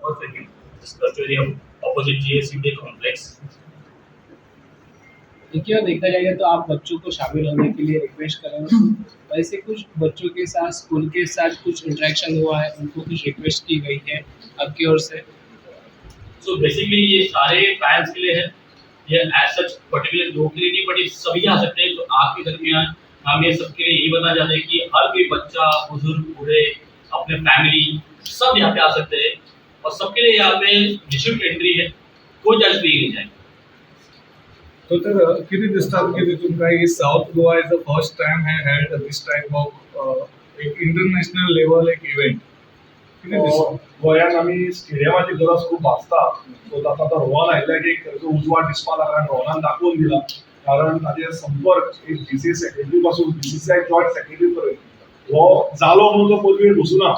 और second स्टोरियम opposite जीएससीडी complex. देखिए और देखा जाएगा तो आप बच्चों को शामिल होने के लिए रिक्वेस्ट कर रहे हो, तो वैसे कुछ बच्चों के साथ स्कूल के साथ कुछ इंटरेक्शन हुआ है, उनको कुछ रिक्वेस्ट की गई है आपकी ओर से? सो बेसिकली ये सारे फैंस के लिए है, ये एज सच पर्टिकुलर लोगों के लिए नहीं, बट ये सभी आ सकते हैं जो आपके घर में आए। हम ये सबके लिए यही बताना चाहते हैं कि हर कोई बच्चा, बुजुर्ग, बूढ़े, अपने फैमिली सब यहाँ पे आ सकते हैं और सबके लिए यहाँ पे निःशुल्क एंट्री है, कोई चार्ज फ्री नहीं जाएगा। So, तर किती दिसतात की तिथून काही south Goa is the first time है हेल्ड दिस टाइप ऑफ एक इंटरनॅशनल लेवल एक इव्हेंट किती दिसतात? गोंयांत आमी स्टेडियमाची गरज खूप भासता. सो ताका तो रोहन आयिल्ल्याक एक खंयचो उजवाड दिसपा लागला आनी रोहनान दाखोवन दिला. कारण ताचे संपर्क एक बीसीए सेक्रेटरी पासून बीसीसीआय जॉयंट सेक्रेटरी पर्यंत हो जालो म्हणून तो पदवेर बसूना.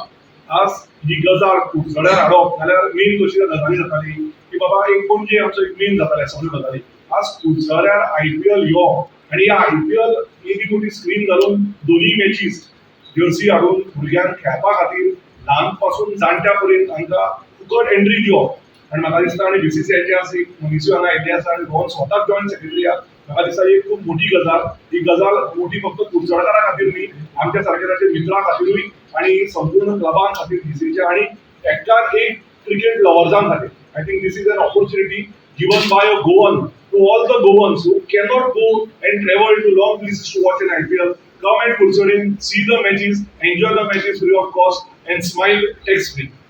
आज ही गजाल कुडचड्यार हाडप जाल्यार मेन कशी गजाली जाताली की बाबा एक पणजे आमचो एक मेन जाताले सगळ्यो गजाली. आज कुडचड्यार आयपीएल यो आनी ह्या आयपीएल एक मोठी स्क्रीन घालून दोन्ही मॅचीस जर्सी हाडून भुरग्यांक खेळपा खातीर ल्हान पासून जाणट्या पर्यंत तांकां फुकट एंट्री दिवप. आनी म्हाका दिसता आनी बीसीसीआयचे आज एक मनीस हांगा आयिल्ले आसा आनी रोहन स्वताक जॉयंट सेक्रेटरी आहा. म्हाका दिसता ही खूब मोठी गजाल. ही गजाल मोठी फक्त कुडचडकारां खातीर न्ही, आमच्या सारके ताचे मित्रां खातीरूय आनी संपूर्ण क्लबां खातीर बीसीसीआय आनी एकट्याच एक क्रिकेट लवर्सां खातीर. I think this is an opportunity given by a Goan to all the Goans who cannot go and travel to long places to watch an IPL. Come and Kursadin, see the matches, enjoy the matches free of cost, and smile tax free.